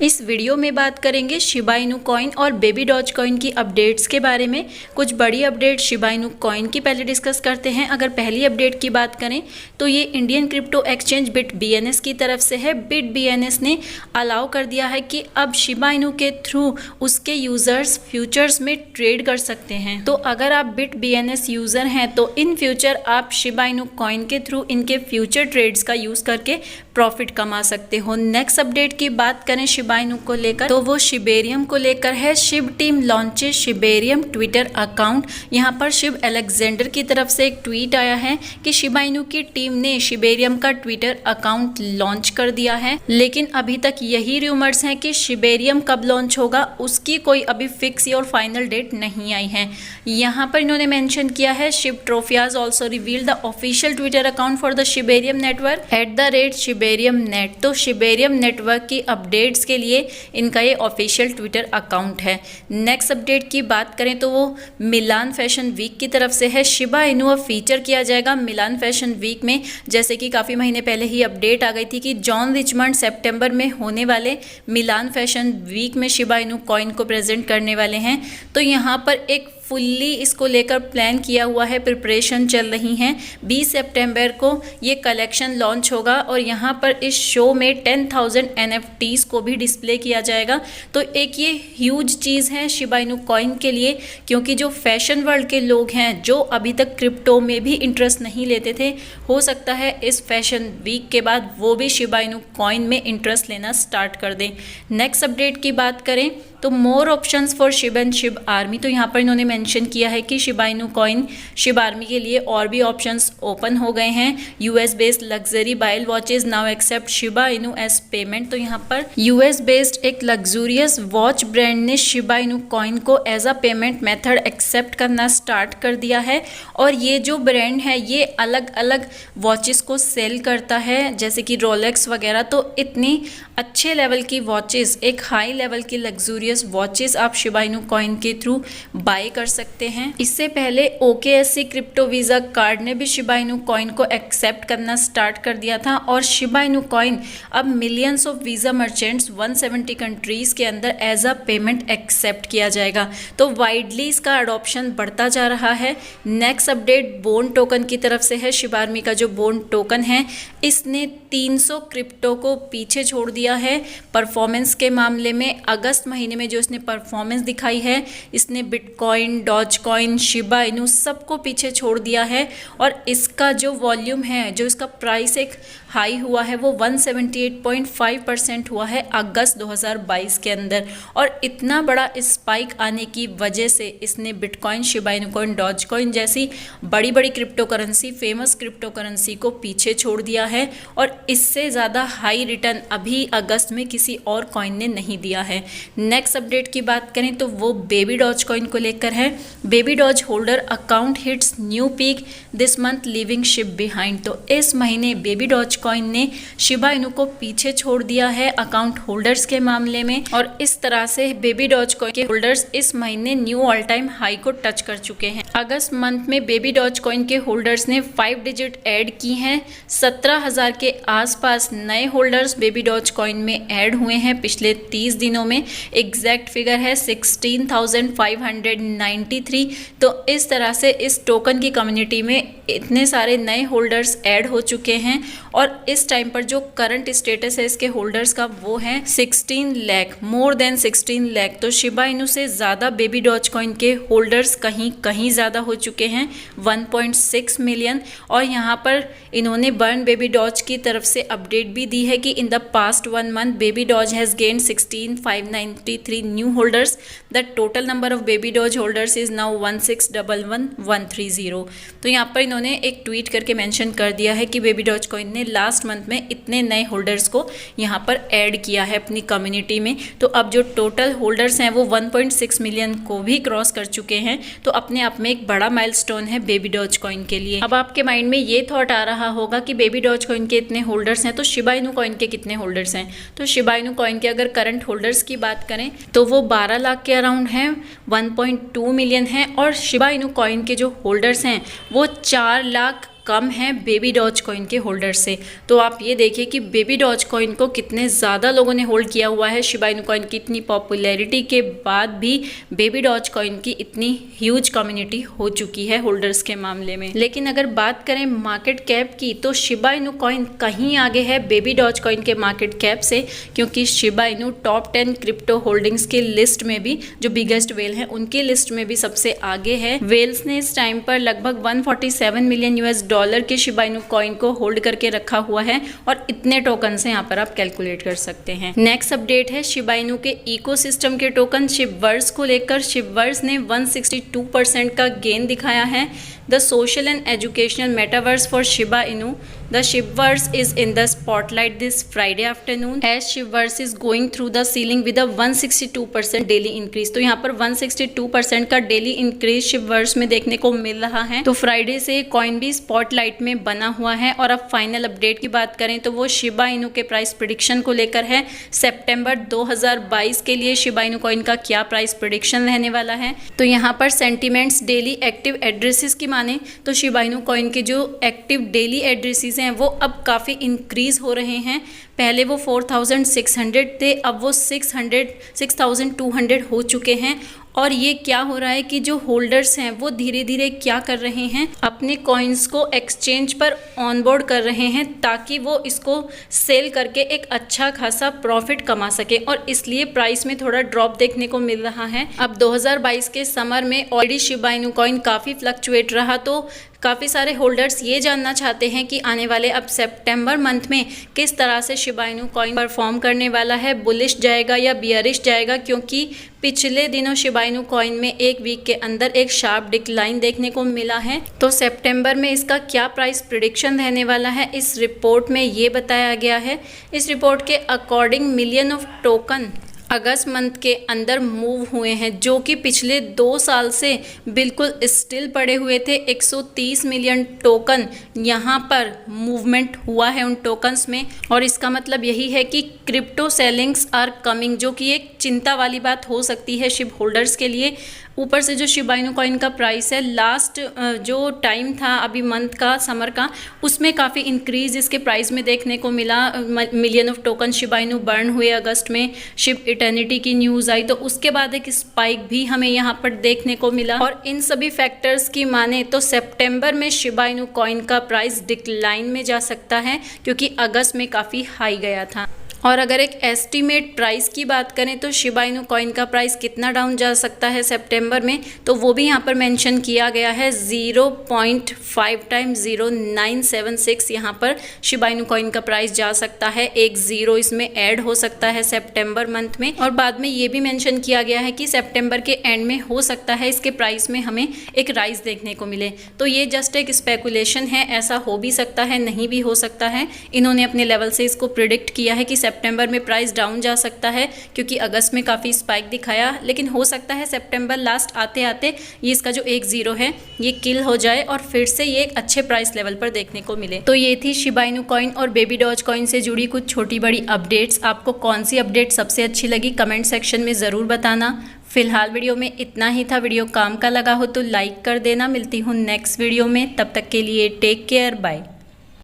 इस वीडियो में बात करेंगे शिबा इनू कॉइन और बेबी डॉज कॉइन की अपडेट्स के बारे में। कुछ बड़ी अपडेट शिबा इनू कॉइन की पहले डिस्कस करते हैं। अगर पहली अपडेट की बात करें तो ये Indian crypto exchange bit BNS की तरफ से है। बिट बीएनएस ने अलाउ कर दिया है कि अब शिबा इनू के थ्रू उसके यूजर्स फ्यूचर्स में ट्रेड कर सकते हैं। तो अगर आप बिट बीएनएस यूजर हैं तो इन फ्यूचर आप शिबा इनू कॉइन के थ्रू इनके फ्यूचर ट्रेड्स का यूज करके प्रॉफिट कमा सकते हो। नेक्स्ट अपडेट की बात करें शिबा इनू को लेकर तो वो शिबेरियम को लेकर है। Shiv team launches Shibarium Twitter account. यहाँ पर शिब अलेक्जेंडर की तरफ से एक ट्वीट आया है कि शिबा इनू की टीम ने शिबेरियम का ट्विटर अकाउंट लॉन्च कर दिया है, लेकिन अभी तक यही रूमर्स हैं कि शिबेरियम कब लॉन्च होगा उसकी कोई अभी फिक्स और फाइनल डेट नहीं आई है। यहाँ पर इन्होंने मेंशन किया है Shib trophies also reveal the official Twitter account for the Shibarium network @Shibarium net. तो शिबेरियम नेटवर्क की अपडेट्स के लिए इनका ये ऑफिशियल ट्विटर अकाउंट है। नेक्स्ट अपडेट की बात करें तो वो मिलान फैशन वीक की तरफ से है। शिबा इनू अब फीचर किया जाएगा मिलान फैशन वीक में। जैसे कि काफ़ी महीने पहले ही अपडेट आ गई थी कि जॉन रिचमंड सितंबर में होने वाले मिलान फैशन वीक में शिबा इनू कॉइन को प्रेजेंट करने वाले हैं। तो यहाँ पर एक फुल्ली इसको लेकर प्लान किया हुआ है, प्रिपरेशन चल रही हैं। 20 सितंबर को ये कलेक्शन लॉन्च होगा और यहाँ पर इस शो में 10,000 NFTs को भी डिस्प्ले किया जाएगा। तो एक ये ह्यूज चीज़ है शिबा इनू कॉइन के लिए, क्योंकि जो फैशन वर्ल्ड के लोग हैं जो अभी तक क्रिप्टो में भी इंटरेस्ट नहीं लेते थे, हो सकता है इस फैशन वीक के बाद वो भी शिबा इनू कॉइन में इंटरेस्ट लेना स्टार्ट कर दें। नेक्स्ट अपडेट की बात करें तो more options for Shiv and Shiv army. तो यहाँ पर इन्होंने मेंशन किया है कि Shiba Inu coin Shiv army के लिए और भी ऑप्शंस ओपन हो गए हैं। US based luxury bile watches now accept Shiba Inu as payment. तो यहाँ पर यूएस बेस्ड एक लग्जूरियस वॉच ब्रांड ने शिबा इनू कॉइन को as a payment method accept करना स्टार्ट कर दिया है। और ये जो ब्रांड है ये अलग अलग वॉचेस को सेल करता है, जैसे कि रोलेक्स वगैरह। तो इतनी अच्छे लेवल की वॉचेस, एक हाई लेवल की लग्जूरियस वॉचेस आप शिबा इनू कॉइन के थ्रू बाय कर सकते हैं। इससे पहले OKSC क्रिप्टो वीजा कार्ड ने भी शिबा इनू कॉइन को एक्सेप्ट करना स्टार्ट कर दिया था और शिबा इनू कॉइन अब millions of visa merchants 170 countries के अंदर एज अ पेमेंट एक्सेप्ट किया जाएगा। तो वाइडली इसका अडॉप्शन बढ़ता जा रहा है। नेक्स्ट अपडेट बोन टोकन की तरफ से है। शिबा आर्मी का जो बोन टोकन है इसने 300 क्रिप्टो को पीछे छोड़ दिया है परफॉर्मेंस के मामले में। अगस्त महीने में जो इसने परफॉर्मेंस दिखाई है, इसने bitcoin, doge coin, Shiba Inu सबको पीछे छोड़ दिया है। और इसका जो वॉल्यूम है, जो इसका प्राइस एक हाई हुआ है, वो 178.5% हुआ है अगस्त 2022 के अंदर। और इतना बड़ा स्पाइक आने की वजह से इसने bitcoin, Shiba Inu coin, Dogecoin जैसी बड़ी बड़ी cryptocurrency, famous cryptocurrency को पीछे छोड़ दिया है। और इससे ज़्यादा हाई रिटर्न अभी अगस्त में किसी और कॉइन ने नहीं दिया है। नेक्स्ट अपडेट की बात करें तो वो बेबी डॉज कॉइन को लेकर है। Baby Doge holder account hits new peak this month leaving Shib behind. तो इस महीने बेबी डॉज कॉइन ने शिबा इनू को पीछे छोड़ दिया है अकाउंट होल्डर्स के मामले में। और इस तरह से बेबी डॉज कॉइन के होल्डर्स इस महीने न्यू ऑल टाइम हाई को टच कर चुके हैं। अगस्त मंथ में बेबी डॉज कॉइन के होल्डर्स ने 5 डिजिट ऐड की हैं। 17,000 के आसपास नए होल्डर्स बेबी डॉज कॉइन में ऐड हुए हैं पिछले 30 दिनों में। एग्जैक्ट फिगर है 16,593। तो इस तरह से इस टोकन की कम्युनिटी में इतने सारे नए होल्डर्स ऐड हो चुके हैं। और इस टाइम पर जो करंट स्टेटस है इसके होल्डर्स का वो है 16 लाख, मोर देन 16 लाख। तो शिबा इनू से ज़्यादा बेबी डॉज कॉइन के होल्डर्स कहीं ज़्यादा हो चुके हैं, 1.6 मिलियन। और यहाँ पर इन्होंने बर्न बेबी डॉज की तरफ से अपडेट भी दी है कि in the past 1 month Baby Doge has gain 16,593 new holders. The total number of Baby Doge holders is now 16,11,130। तो यहाँ पर इन्होंने एक ट्वीट करके मेंशन कर दिया है कि बेबी डॉज कॉइन ने लास्ट मंथ में इतने नए होल्डर्स को यहाँ पर ऐड किया है अपनी कम्युनिटी में। तो अब जो टोटल होल्डर्स हैं वो 1.6 मिलियन को भी क्रॉस कर चुके हैं। तो अपने आप में एक बड़ा माइलस्टोन है बेबी डॉज कॉइन के लिए। अब आपके माइंड में ये थॉट आ रहा होगा कि बेबी डॉज कॉइन के इतने होल्डर्स हैं तो शिबा इनू कॉइन के कितने होल्डर्स हैं। तो शिबा इनू कॉइन के अगर करंट होल्डर्स की बात करें तो वो 12 लाख के अराउंड हैं, 1.2 मिलियन हैं। और शिबा इनू कॉइन के जो होल्डर्स हैं वो 4 लाख कम है बेबी डॉज कॉइन के होल्डर से। तो आप ये देखिए कि बेबी डॉज कॉइन को कितने ज़्यादा लोगों ने होल्ड किया हुआ है। शिबा इनू कॉइन की इतनी पॉपुलैरिटी के बाद भी बेबी डॉज कॉइन की इतनी ह्यूज कम्युनिटी हो चुकी है होल्डर्स के मामले में। लेकिन अगर बात करें मार्केट कैप की तो शिबा इनू कॉइन कहीं आगे है बेबी डॉज कॉइन के मार्केट कैप से, क्योंकि Shiba Inu top 10 crypto holdings की लिस्ट में भी, जो बिगेस्ट वेल है उनकी लिस्ट में भी सबसे आगे है। वेल्स ने इस टाइम पर लगभग 147 मिलियन US$ के शिबा इनू कॉइन को होल्ड करके रखा हुआ है और इतने टोकन से यहाँ पर आप कैलकुलेट कर सकते हैं। नेक्स्ट अपडेट है शिबा इनू के इकोसिस्टम के टोकन शिबवर्स को लेकर। शिबवर्स ने 162% का गेन दिखाया है। The social and educational metaverse for Shiba Inu, the Shibverse is in the spotlight this Friday afternoon as Shibverse is going through the ceiling with a 162% daily increase. तो यहाँ पर 162% का डेली इंक्रीज शिबवर्स में देखने को मिल रहा है। तो फ्राइडे से कॉइन भी स्पॉटलाइट में बना हुआ है। और अब फाइनल अपडेट की बात करें तो वो शिबा इनू के प्राइस प्रिडिक्शन को लेकर है। सितंबर 2022 के लिए शिबा इनू कॉइन का क्या प्राइस प्रिडिक्शन रहने वाला है। तो यहाँ पर सेंटीमेंट्स डेली एक्टिव एड्रेसेस की माने तो शिबा इनू कॉइन के जो एक्टिव डेली एड्रेसेस हैं वो अब काफ़ी इंक्रीज हो रहे हैं। पहले वो 4600 थे, अब वो 6200 हो चुके हैं। और ये क्या हो रहा है कि जो होल्डर्स हैं वो धीरे धीरे क्या कर रहे हैं, अपने कॉइन्स को एक्सचेंज पर ऑनबोर्ड कर रहे हैं ताकि वो इसको सेल करके एक अच्छा खासा प्रॉफिट कमा सके। और इसलिए प्राइस में थोड़ा ड्रॉप देखने को मिल रहा है। अब 2022 के समर में ऑलरेडी शिबा इनू कॉइन काफ़ी फ्लक्चुएट रहा, तो काफ़ी सारे होल्डर्स ये जानना चाहते हैं कि आने वाले अब सितंबर मंथ में किस तरह से शिबा इनू कॉइन परफॉर्म करने वाला है, बुलिश जाएगा या बियरिश जाएगा। क्योंकि पिछले दिनों शिबा इनू कॉइन में एक वीक के अंदर एक शार्प डिक्लाइन देखने को मिला है। तो सितंबर में इसका क्या प्राइस प्रिडिक्शन रहने वाला है, इस रिपोर्ट में ये बताया गया है। इस रिपोर्ट के according million of token August month के अंदर मूव हुए हैं, जो कि पिछले 2 साल से बिल्कुल स्टिल पड़े हुए थे। 130 मिलियन टोकन यहाँ पर मूवमेंट हुआ है उन टोकन्स में। और इसका मतलब यही है कि क्रिप्टो सेलिंग्स आर कमिंग, जो कि एक चिंता वाली बात हो सकती है शिब होल्डर्स के लिए। ऊपर से जो शिबा इनू कॉइन का प्राइस है लास्ट जो टाइम था अभी मंथ का, समर का, उसमें काफ़ी इंक्रीज इसके प्राइस में देखने को मिला। Million of token Shiba Inu burn हुए अगस्त में। शिब इटर्निटी की न्यूज़ आई तो उसके बाद एक स्पाइक भी हमें यहाँ पर देखने को मिला। और इन सभी फैक्टर्स की माने तो सितंबर में शिबा इनू कॉइन का प्राइस डिक्लाइन में जा सकता है, क्योंकि अगस्त में काफ़ी हाई गया था। और अगर एक एस्टीमेट प्राइस की बात करें तो शिबा इनू कॉइन का प्राइस कितना डाउन जा सकता है सितंबर में, तो वो भी यहाँ पर मेंशन किया गया है। 0.5 टाइम्स 0976 यहाँ पर शिबा इनू कॉइन का प्राइस जा सकता है। एक ज़ीरो इसमें ऐड हो सकता है सितंबर मंथ में। और बाद में ये भी मेंशन किया गया है कि सितंबर के एंड में हो सकता है इसके प्राइस में हमें एक राइज देखने को मिले। तो ये जस्ट एक स्पेकुलेशन है, ऐसा हो भी सकता है, नहीं भी हो सकता है। इन्होंने अपने लेवल से इसको प्रिडिक्ट किया है कि सितंबर में प्राइस डाउन जा सकता है, क्योंकि अगस्त में काफ़ी स्पाइक दिखाया। लेकिन हो सकता है सितंबर लास्ट आते आते ये इसका जो 1-0 है ये किल हो जाए और फिर से ये एक अच्छे प्राइस लेवल पर देखने को मिले। तो ये थी शिबा इनू कॉइन और बेबी डॉज कॉइन से जुड़ी कुछ छोटी बड़ी अपडेट्स। आपको कौन सी अपडेट सबसे अच्छी लगी कमेंट सेक्शन में ज़रूर बताना। फिलहाल वीडियो में इतना ही था। वीडियो काम का लगा हो तो लाइक कर देना। मिलती हूँ नेक्स्ट वीडियो में, तब तक के लिए टेक केयर, बाय।